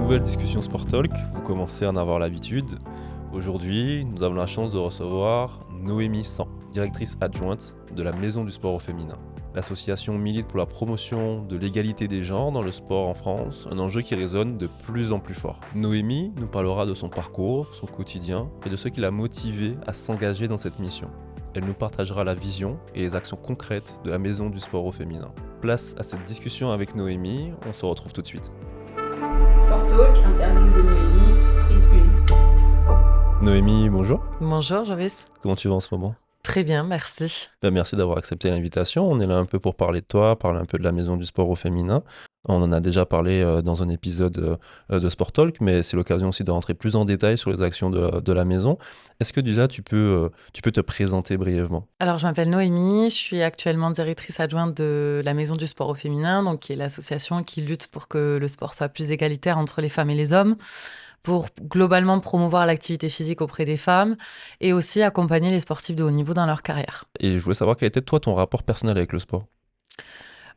nouvelle discussion Sport Talk, vous commencez à en avoir l'habitude. Aujourd'hui, nous avons la chance de recevoir Noémie San, directrice adjointe de la Maison du Sport au Féminin. L'association milite pour la promotion de l'égalité des genres dans le sport en France, un enjeu qui résonne de plus en plus fort. Noémie nous parlera de son parcours, son quotidien et de ce qui l'a motivée à s'engager dans cette mission. Elle nous partagera la vision et les actions concrètes de la Maison du Sport au Féminin. Place à cette discussion avec Noémie, on se retrouve tout de suite. Sport Talk, interview de Noémie, prise 1. Noémie, bonjour. Bonjour Joris. Comment tu vas en ce moment ? Très bien, merci. Merci d'avoir accepté l'invitation. On est là un peu pour parler de toi, parler un peu de la Maison du Sport au Féminin. On en a déjà parlé dans un épisode de Sport Talk, mais c'est l'occasion aussi de rentrer plus en détail sur les actions de la maison. Est-ce que déjà tu peux te présenter brièvement ? Alors, je m'appelle Noémie, je suis actuellement directrice adjointe de la Maison du Sport au Féminin, donc qui est l'association qui lutte pour que le sport soit plus égalitaire entre les femmes et les hommes, pour globalement promouvoir l'activité physique auprès des femmes et aussi accompagner les sportifs de haut niveau dans leur carrière. Et je voulais savoir quel était toi ton rapport personnel avec le sport ?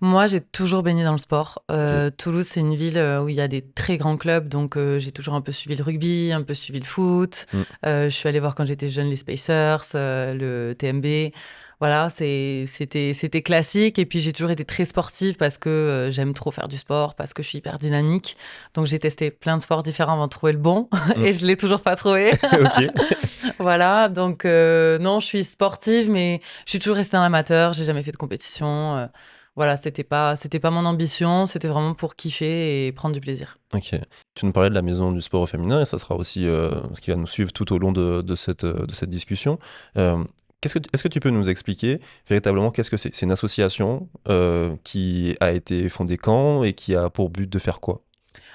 Moi, j'ai toujours baigné dans le sport. Ok. Toulouse, c'est une ville où il y a des très grands clubs, donc j'ai toujours un peu suivi le rugby, un peu suivi le foot. Je suis allée voir quand j'étais jeune les Spacers, le TMB. Voilà, c'était classique. Et puis, j'ai toujours été très sportive parce que j'aime trop faire du sport, parce que je suis hyper dynamique. Donc, j'ai testé plein de sports différents avant de trouver le bon. Et je ne l'ai toujours pas trouvé. Ok. Voilà, donc non, je suis sportive, mais je suis toujours restée un amateur. J'ai jamais fait de compétition. Voilà, c'était pas mon ambition, c'était vraiment pour kiffer et prendre du plaisir. Ok. Tu nous parlais de la Maison du Sport au Féminin et ça sera aussi ce qui va nous suivre tout au long de cette discussion. Est-ce que tu peux nous expliquer véritablement qu'est-ce que c'est ? C'est une association qui a été fondée quand et qui a pour but de faire quoi ?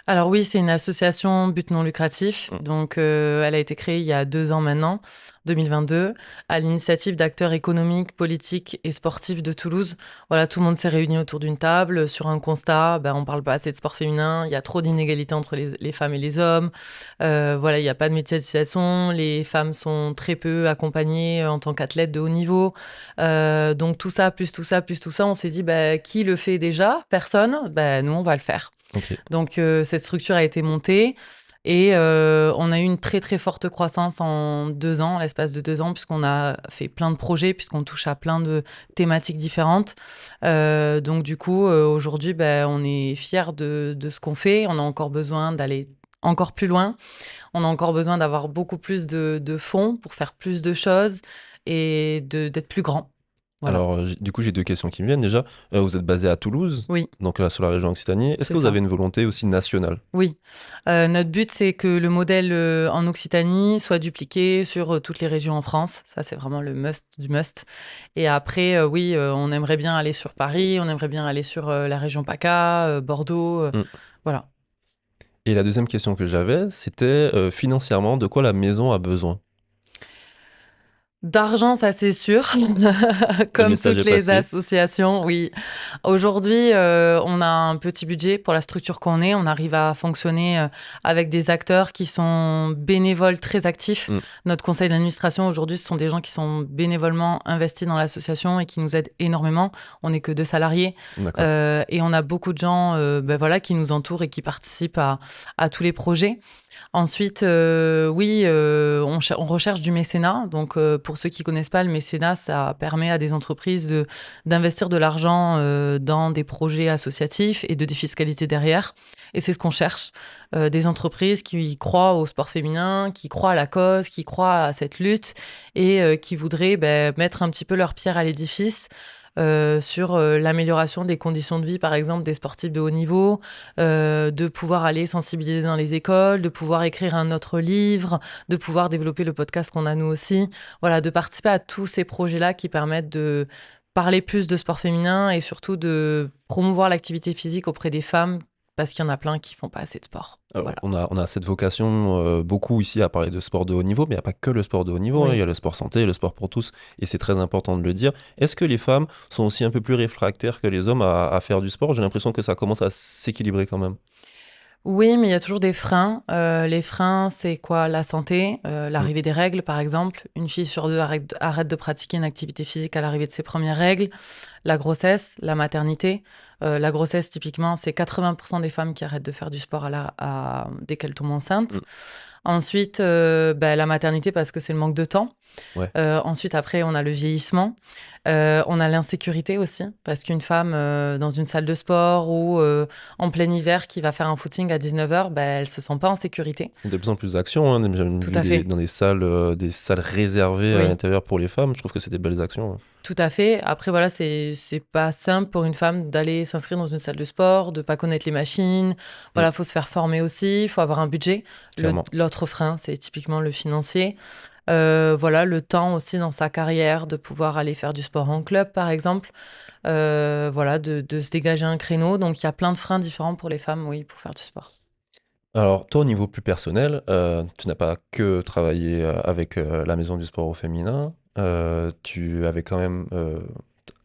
Alors oui, c'est une association but non lucratif. Donc, elle a été créée il y a 2 ans maintenant, 2022, à l'initiative d'acteurs économiques, politiques et sportifs de Toulouse. Voilà, tout le monde s'est réuni autour d'une table sur un constat. On parle pas assez de sport féminin. Il y a trop d'inégalités entre les femmes et les hommes. Voilà, il n'y a pas de médiatisation. Les femmes sont très peu accompagnées en tant qu'athlètes de haut niveau. Donc tout ça, plus tout ça, plus tout ça, on s'est dit, qui le fait déjà ? Personne. Nous, on va le faire. Ok. Donc, cette structure a été montée et on a eu une très, très forte croissance en 2 ans, l'espace de 2 ans, puisqu'on a fait plein de projets, puisqu'on touche à plein de thématiques différentes. Donc, du coup, aujourd'hui, on est fiers de ce qu'on fait. On a encore besoin d'aller encore plus loin. On a encore besoin d'avoir beaucoup plus de fonds pour faire plus de choses et d'être plus grand. Voilà. Alors, du coup, j'ai 2 questions qui me viennent. Déjà, vous êtes basé à Toulouse, Oui. donc là, sur la région Occitanie. Est-ce C'est que vous ça. avez une volonté aussi nationale ? Oui. Notre but, c'est que le modèle en Occitanie soit dupliqué sur toutes les régions en France. Ça, c'est vraiment le must du must. Et après, oui, on aimerait bien aller sur Paris, on aimerait bien aller sur la région PACA, Bordeaux. Voilà. Et la deuxième question que j'avais, c'était financièrement, de quoi la maison a besoin ? D'argent, ça c'est sûr, comme message toutes est les passé. associations, oui. Aujourd'hui, on a un petit budget pour la structure qu'on est. On arrive à fonctionner avec des acteurs qui sont bénévoles très actifs. Notre conseil d'administration, aujourd'hui, ce sont des gens qui sont bénévolement investis dans l'association et qui nous aident énormément. On n'est que 2 salariés. D'accord. Et on a beaucoup de gens voilà, qui nous entourent et qui participent à tous les projets. Ensuite, oui, on recherche du mécénat. Donc, pour ceux qui ne connaissent pas, le mécénat, ça permet à des entreprises d'investir de l'argent dans des projets associatifs et de défiscalité derrière. Et c'est ce qu'on cherche. Des entreprises qui croient au sport féminin, qui croient à la cause, qui croient à cette lutte et qui voudraient mettre un petit peu leur pierre à l'édifice. Sur l'amélioration des conditions de vie, par exemple, des sportifs de haut niveau, de pouvoir aller sensibiliser dans les écoles, de pouvoir écrire un autre livre, de pouvoir développer le podcast qu'on a nous aussi. Voilà, de participer à tous ces projets-là qui permettent de parler plus de sport féminin et surtout de promouvoir l'activité physique auprès des femmes parce qu'il y en a plein qui font pas assez de sport. Alors, Voilà. on a cette vocation beaucoup ici à parler de sport de haut niveau, mais il n'y a pas que le sport de haut niveau, Oui. Il y a le sport santé, le sport pour tous, et c'est très important de le dire. Est-ce que les femmes sont aussi un peu plus réfractaires que les hommes à faire du sport ? J'ai l'impression que ça commence à s'équilibrer quand même. Oui, mais il y a toujours des freins. Les freins, c'est quoi ? La santé, l'arrivée des règles, par exemple. Une fille sur 2 arrête de pratiquer une activité physique à l'arrivée de ses premières règles. La grossesse, la maternité. La grossesse, typiquement, c'est 80% des femmes qui arrêtent de faire du sport dès qu'elles tombent enceintes. Ensuite, la maternité parce que c'est le manque de temps. Ouais. Ensuite, après, on a le vieillissement. On a l'insécurité aussi, parce qu'une femme dans une salle de sport ou en plein hiver qui va faire un footing à 19h, elle se sent pas en sécurité. Il y a de plus en plus d'actions. Hein. J'ai Tout vu à fait. dans des salles réservées Oui. à l'intérieur pour les femmes. Je trouve que c'est des belles actions. Hein. Tout à fait. Après, voilà, c'est pas simple pour une femme d'aller s'inscrire dans une salle de sport, de pas connaître les machines. Voilà, faut se faire former aussi, il faut avoir un budget. Clairement. L'autre frein, c'est typiquement le financier. Voilà, le temps aussi dans sa carrière de pouvoir aller faire du sport en club, par exemple. Voilà, de se dégager un créneau. Donc, il y a plein de freins différents pour les femmes, oui, pour faire du sport. Alors, toi, au niveau plus personnel, tu n'as pas que travaillé avec la Maison du sport au féminin. Tu avais quand même...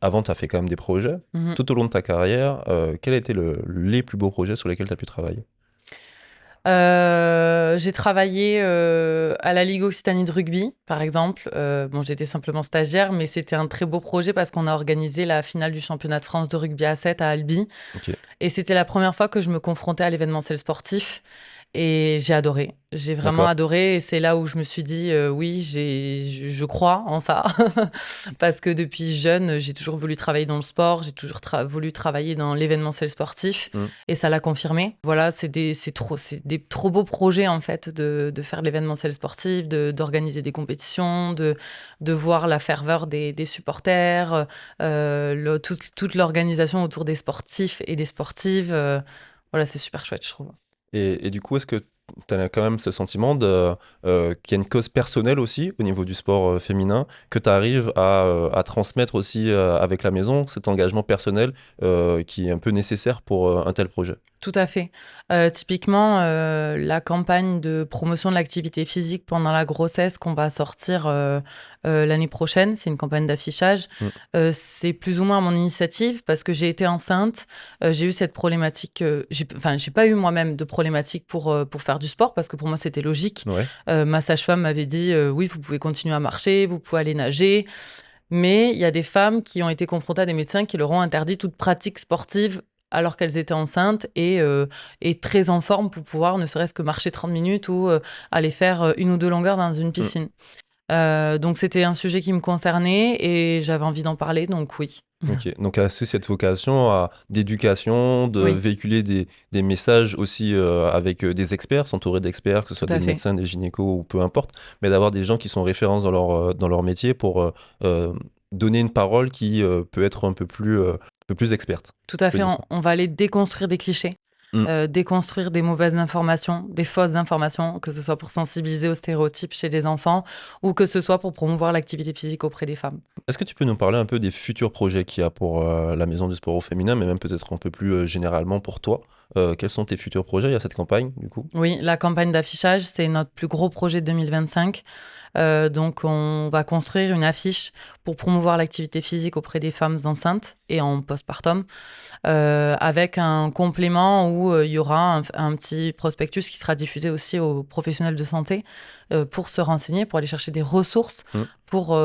avant, tu as fait quand même des projets. Mhm. Tout au long de ta carrière, quels étaient les plus beaux projets sur lesquels tu as pu travailler? J'ai travaillé à la Ligue Occitanie de rugby, par exemple. Bon, j'étais simplement stagiaire, mais c'était un très beau projet parce qu'on a organisé la finale du championnat de France de rugby à 7 à Albi. Ok. Et c'était la première fois que je me confrontais à l'événementiel sportif. Et j'ai adoré. J'ai vraiment D'accord. adoré. Et c'est là où je me suis dit, oui, je crois en ça. Parce que depuis jeune, j'ai toujours voulu travailler dans le sport. J'ai toujours voulu travailler dans l'événementiel sportif. Et ça l'a confirmé. Voilà, c'est des trop beaux projets, en fait, de faire de l'événementiel sportif, d'organiser des compétitions, de voir la ferveur des supporters, toute l'organisation autour des sportifs et des sportives. Voilà, c'est super chouette, je trouve. Et du coup, est-ce que tu as quand même ce sentiment qu'il y a une cause personnelle aussi au niveau du sport féminin, que tu arrives à transmettre aussi avec la maison, cet engagement personnel qui est un peu nécessaire pour un tel projet? Tout à fait. Typiquement, la campagne de promotion de l'activité physique pendant la grossesse qu'on va sortir l'année prochaine, c'est une campagne d'affichage. C'est plus ou moins à mon initiative parce que j'ai été enceinte. J'ai eu cette problématique. J'ai pas eu moi-même de problématique pour faire du sport parce que pour moi, c'était logique. Ouais. Ma sage-femme m'avait dit oui, vous pouvez continuer à marcher, vous pouvez aller nager. Mais il y a des femmes qui ont été confrontées à des médecins qui leur ont interdit toute pratique sportive alors qu'elles étaient enceintes et très en forme pour pouvoir ne serait-ce que marcher 30 minutes ou aller faire une ou deux longueurs dans une piscine. Donc c'était un sujet qui me concernait et j'avais envie d'en parler, donc oui. Ok, donc assez cette vocation d'éducation, de Oui. véhiculer des messages aussi avec des experts, s'entourer d'experts, que ce soit Tout à des fait. médecins, des gynécos ou peu importe, mais d'avoir des gens qui sont références dans leur métier pour donner une parole qui peut être un peu plus experte. Tout à On peut fait, dire ça. on va aller déconstruire des clichés. Déconstruire des mauvaises informations, des fausses informations, que ce soit pour sensibiliser aux stéréotypes chez les enfants ou que ce soit pour promouvoir l'activité physique auprès des femmes. Est-ce que tu peux nous parler un peu des futurs projets qu'il y a pour la Maison du sport au féminin, mais même peut-être un peu plus généralement pour toi? Quels sont tes futurs projets? Il y a cette campagne, du coup? Oui, la campagne d'affichage, c'est notre plus gros projet de 2025. Donc, on va construire une affiche pour promouvoir l'activité physique auprès des femmes enceintes et en postpartum, avec un complément où il y aura un petit prospectus qui sera diffusé aussi aux professionnels de santé pour se renseigner, pour aller chercher des ressources, pour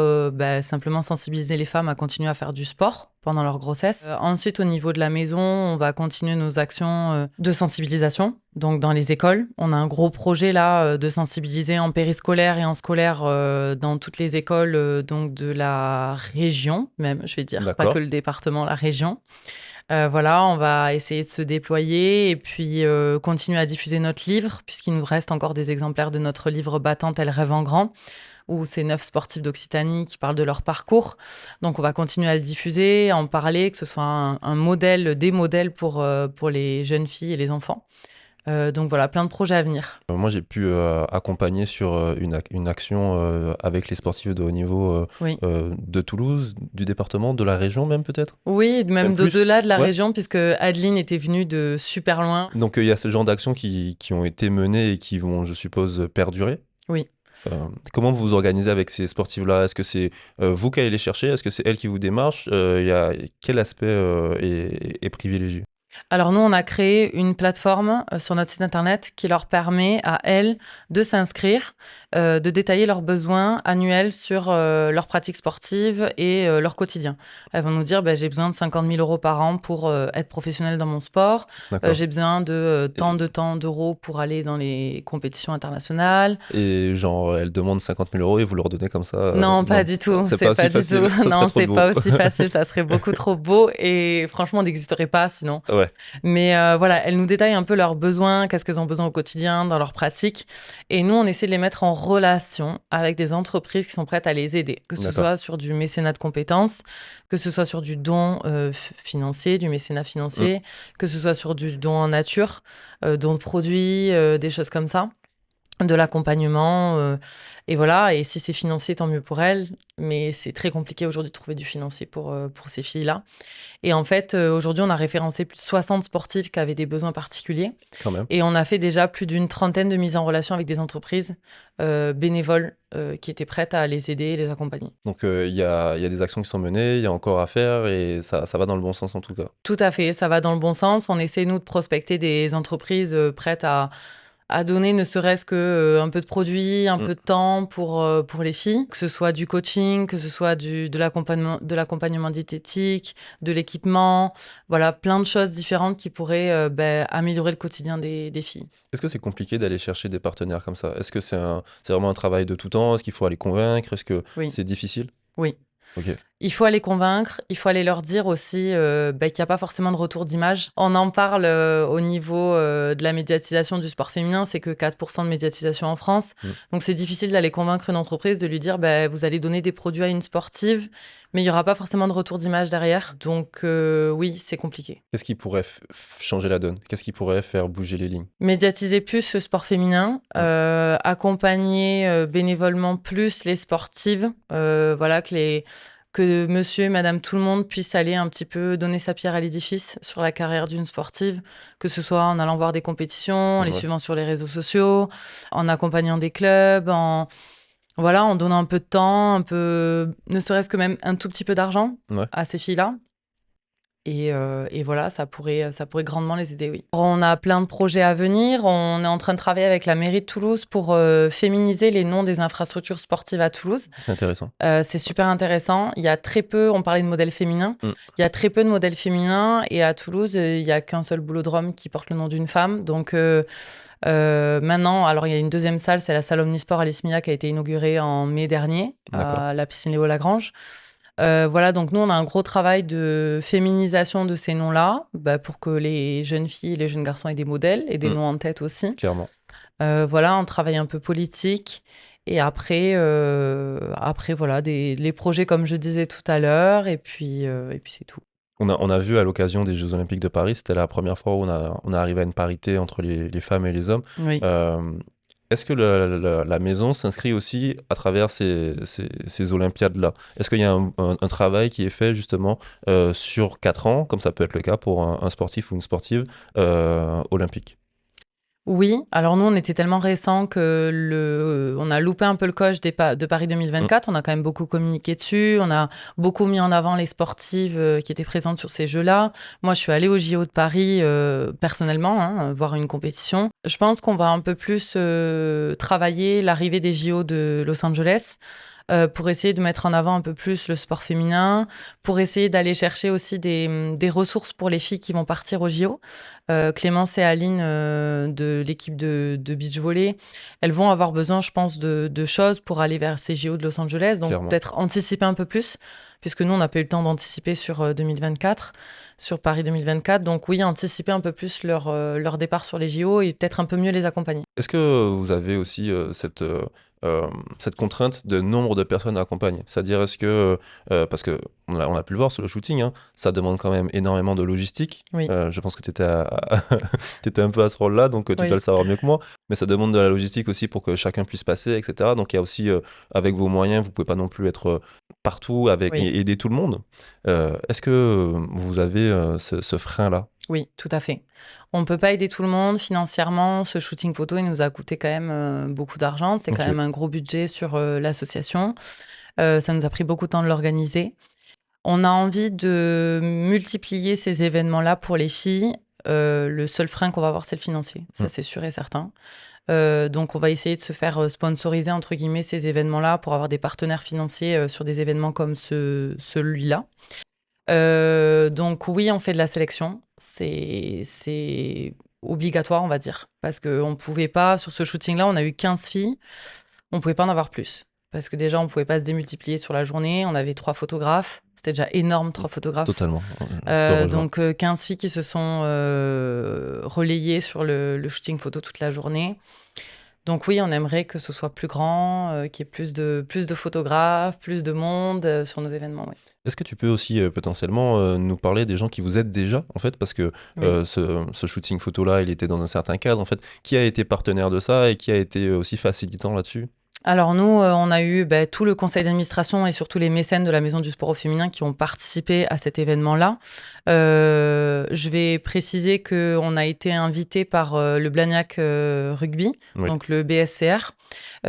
simplement sensibiliser les femmes à continuer à faire du sport pendant leur grossesse. Ensuite, au niveau de la maison, on va continuer nos actions de sensibilisation. Donc, dans les écoles, on a un gros projet là de sensibiliser en périscolaire et en scolaire dans toutes les écoles donc de la région, même, je vais dire, D'accord. pas que le département, la région. Voilà, on va essayer de se déployer et puis continuer à diffuser notre livre, puisqu'il nous reste encore des exemplaires de notre livre Battante, elle rêve en grand, où c'est 9 sportifs d'Occitanie qui parlent de leur parcours. Donc, on va continuer à le diffuser, à en parler, que ce soit un modèle, des modèles pour les jeunes filles et les enfants. Donc voilà, plein de projets à venir. Moi, j'ai pu accompagner sur une action avec les sportifs de haut niveau Oui. de Toulouse, du département, de la région même peut-être? Oui, même plus. d'au-delà de la Ouais. région, puisque Adeline était venue de super loin. Donc il y a ce genre d'actions qui ont été menées et qui vont, je suppose, perdurer. Oui. Comment vous vous organisez avec ces sportifs-là? Est-ce que c'est vous qui allez les chercher? Est-ce que c'est elles qui vous démarchent? Quel aspect est privilégié? Alors nous, on a créé une plateforme sur notre site internet qui leur permet à elles de s'inscrire, de détailler leurs besoins annuels sur leurs pratiques sportives et leur quotidien. Elles vont nous dire, j'ai besoin de 50 000 euros par an pour être professionnelle dans mon sport. D'accord. J'ai besoin de tant d'euros pour aller dans les compétitions internationales. Et genre, elle demande 50 000 euros et vous leur donnez comme ça. Non, pas du tout. C'est pas pas si du facile. tout. Ça serait Non, trop c'est beau. pas aussi facile. Ça serait beaucoup trop beau et franchement, on n'existerait pas sinon. Ouais, Mais voilà, elles nous détaillent un peu leurs besoins, qu'est-ce qu'elles ont besoin au quotidien, dans leur pratique. Et nous, on essaie de les mettre en relation avec des entreprises qui sont prêtes à les aider, que ce d'accord. soit sur du mécénat de compétences, que ce soit sur du don financier, du mécénat financier, que ce soit sur du don en nature, don de produits, des choses comme ça, de l'accompagnement. Et voilà, et si c'est financier, tant mieux pour elles. Mais c'est très compliqué aujourd'hui de trouver du financier pour ces filles-là. Et en fait, aujourd'hui, on a référencé plus de 60 sportifs qui avaient des besoins particuliers. Quand même. Et on a fait déjà plus d'une trentaine de mises en relation avec des entreprises bénévoles qui étaient prêtes à les aider et les accompagner. Donc, il y a des actions qui sont menées, il y a encore à faire et ça va dans le bon sens en tout cas. Tout à fait, ça va dans le bon sens. On essaie, nous, de prospecter des entreprises prêtes à donner ne serait-ce que un peu de produits, un peu de temps pour les filles, que ce soit du coaching, que ce soit de l'accompagnement diététique, de l'équipement, voilà, plein de choses différentes qui pourraient améliorer le quotidien des filles. Est-ce que c'est compliqué d'aller chercher des partenaires comme ça? Est-ce que c'est vraiment un travail de tout temps? Est-ce qu'il faut aller convaincre? Est-ce que Oui. c'est difficile? Oui. Ok. Il faut aller convaincre, il faut aller leur dire aussi qu'il n'y a pas forcément de retour d'image. On en parle au niveau de la médiatisation du sport féminin, c'est que 4% de médiatisation en France. Donc c'est difficile d'aller convaincre une entreprise, de lui dire vous allez donner des produits à une sportive, mais il n'y aura pas forcément de retour d'image derrière. Donc oui, c'est compliqué. Qu'est-ce qui pourrait changer la donne? Qu'est-ce qui pourrait faire bouger les lignes? Médiatiser plus le sport féminin, accompagner bénévolement plus les sportives, voilà, que monsieur et madame tout le monde puisse aller un petit peu donner sa pierre à l'édifice sur la carrière d'une sportive, que ce soit en allant voir des compétitions, en les suivant sur les réseaux sociaux, en accompagnant des clubs, en donnant un peu de temps, ne serait-ce que même un tout petit peu d'argent à ces filles-là. Et voilà, ça pourrait grandement les aider, oui. On a plein de projets à venir. On est en train de travailler avec la mairie de Toulouse pour féminiser les noms des infrastructures sportives à Toulouse. C'est intéressant. C'est super intéressant. Il y a très peu, on parlait de modèles féminins, il y a très peu de modèles féminins. Et à Toulouse, il n'y a qu'un seul boulodrome qui porte le nom d'une femme. Donc maintenant, alors il y a une deuxième salle, c'est la salle Omnisport à l'Ismia qui a été inaugurée en mai dernier à la piscine Léo Lagrange. Voilà, donc nous, on a un gros travail de féminisation de ces noms-là, pour que les jeunes filles et les jeunes garçons aient des modèles et des noms en tête aussi. Clairement. Voilà, un travail un peu politique. Et après voilà, les projets comme je disais tout à l'heure, et puis c'est tout. On a vu à l'occasion des Jeux Olympiques de Paris, c'était la première fois où on a arrivé à une parité entre les femmes et les hommes. Oui. Est-ce que la maison s'inscrit aussi à travers ces Olympiades-là? Est-ce qu'il y a un travail qui est fait justement sur 4 ans, comme ça peut être le cas pour un sportif ou une sportive olympique? Oui, alors nous, on était tellement récents que on a loupé un peu le coche de Paris 2024. On a quand même beaucoup communiqué dessus. On a beaucoup mis en avant les sportives qui étaient présentes sur ces Jeux-là. Moi, je suis allée au JO de Paris personnellement, voir une compétition. Je pense qu'on va un peu plus travailler l'arrivée des JO de Los Angeles. Pour essayer de mettre en avant un peu plus le sport féminin, pour essayer d'aller chercher aussi des ressources pour les filles qui vont partir au JO. Clémence et Aline de l'équipe de beach volley, elles vont avoir besoin, je pense, de choses pour aller vers ces JO de Los Angeles. Donc peut-être anticiper un peu plus, puisque nous, on n'a pas eu le temps d'anticiper sur 2024, sur Paris 2024. Donc oui, anticiper un peu plus leur départ sur les JO et peut-être un peu mieux les accompagner. Est-ce que vous avez aussi cette contrainte de nombre de personnes à accompagner? C'est-à-dire, est-ce que, parce qu'on a pu le voir sur le shooting, ça demande quand même énormément de logistique. Oui. Je pense que tu étais un peu à ce rôle-là, donc tu dois le savoir mieux que moi. Mais ça demande de la logistique aussi pour que chacun puisse passer, etc. Donc il y a aussi, avec vos moyens, vous ne pouvez pas non plus être partout et aider tout le monde. Est-ce que vous avez ce frein-là? Oui, tout à fait. On ne peut pas aider tout le monde financièrement. Ce shooting photo, il nous a coûté quand même beaucoup d'argent. C'était quand même un gros budget sur l'association. Ça nous a pris beaucoup de temps de l'organiser. On a envie de multiplier ces événements-là pour les filles le seul frein qu'on va avoir, c'est le financier. Ça, c'est sûr et certain. Donc, on va essayer de se faire sponsoriser, entre guillemets, ces événements-là pour avoir des partenaires financiers sur des événements comme celui-là. Donc, oui, on fait de la sélection. C'est obligatoire, on va dire. Parce qu'on ne pouvait pas, sur ce shooting-là, on a eu 15 filles. On ne pouvait pas en avoir plus. Parce que déjà, on ne pouvait pas se démultiplier sur la journée. On avait 3 photographes. C'était déjà énorme, 3 photographes. Totalement. Je te Donc, 15 filles qui se sont relayées sur le shooting photo toute la journée. Donc oui, on aimerait que ce soit plus grand, qu'il y ait plus de photographes, plus de monde sur nos événements. Oui. Est-ce que tu peux aussi potentiellement nous parler des gens qui vous aident déjà, en fait, parce que Oui. ce shooting photo-là, il était dans un certain cadre, en fait. Qui a été partenaire de ça et qui a été aussi facilitant là-dessus? Alors nous, on a eu tout le conseil d'administration et surtout les mécènes de la Maison du Sport au Féminin qui ont participé à cet événement-là. Je vais préciser qu'on a été invité par le Blagnac Rugby, Oui. donc le BSCR.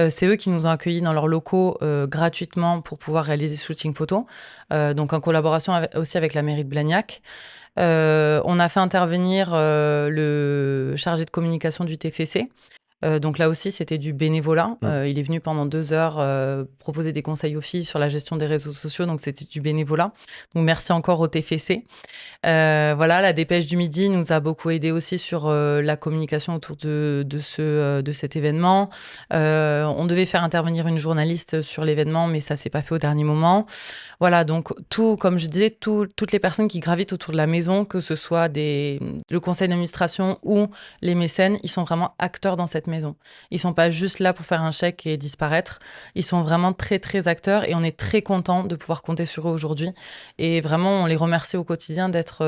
C'est eux qui nous ont accueillis dans leurs locaux gratuitement pour pouvoir réaliser ce shooting photo, donc en collaboration aussi avec la mairie de Blagnac. On a fait intervenir le chargé de communication du TFC. Donc là aussi, c'était du bénévolat. Il est venu pendant 2 heures proposer des conseils aux filles sur la gestion des réseaux sociaux. Donc c'était du bénévolat. Donc merci encore au TFC. Voilà, la Dépêche du Midi nous a beaucoup aidé aussi sur la communication autour de cet événement. On devait faire intervenir une journaliste sur l'événement, mais ça s'est pas fait au dernier moment. Voilà, donc comme je disais, toutes les personnes qui gravitent autour de la maison, que ce soit le conseil d'administration ou les mécènes, ils sont vraiment acteurs dans cette maison. Ils sont pas juste là pour faire un chèque et disparaître. Ils sont vraiment très, très acteurs et on est très contents de pouvoir compter sur eux aujourd'hui. Et vraiment, on les remercie au quotidien d'être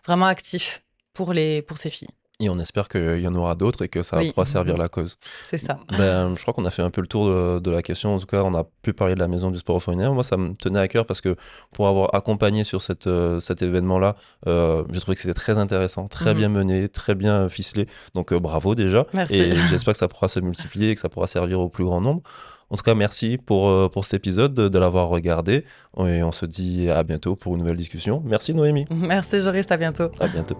vraiment actifs pour ces filles. Et on espère qu'il y en aura d'autres et que ça Oui. pourra servir la cause. C'est ça. Je crois qu'on a fait un peu le tour de la question. En tout cas, on a pu parler de la Maison du Sport au Féminin. Moi, ça me tenait à cœur parce que pour avoir accompagné sur cet événement-là, j'ai trouvé que c'était très intéressant, très bien mené, très bien ficelé. Donc, bravo déjà. Merci. Et j'espère que ça pourra se multiplier et que ça pourra servir au plus grand nombre. En tout cas, merci pour cet épisode, de l'avoir regardé. Et on se dit à bientôt pour une nouvelle discussion. Merci Noémie. Merci Joris, à bientôt. À bientôt.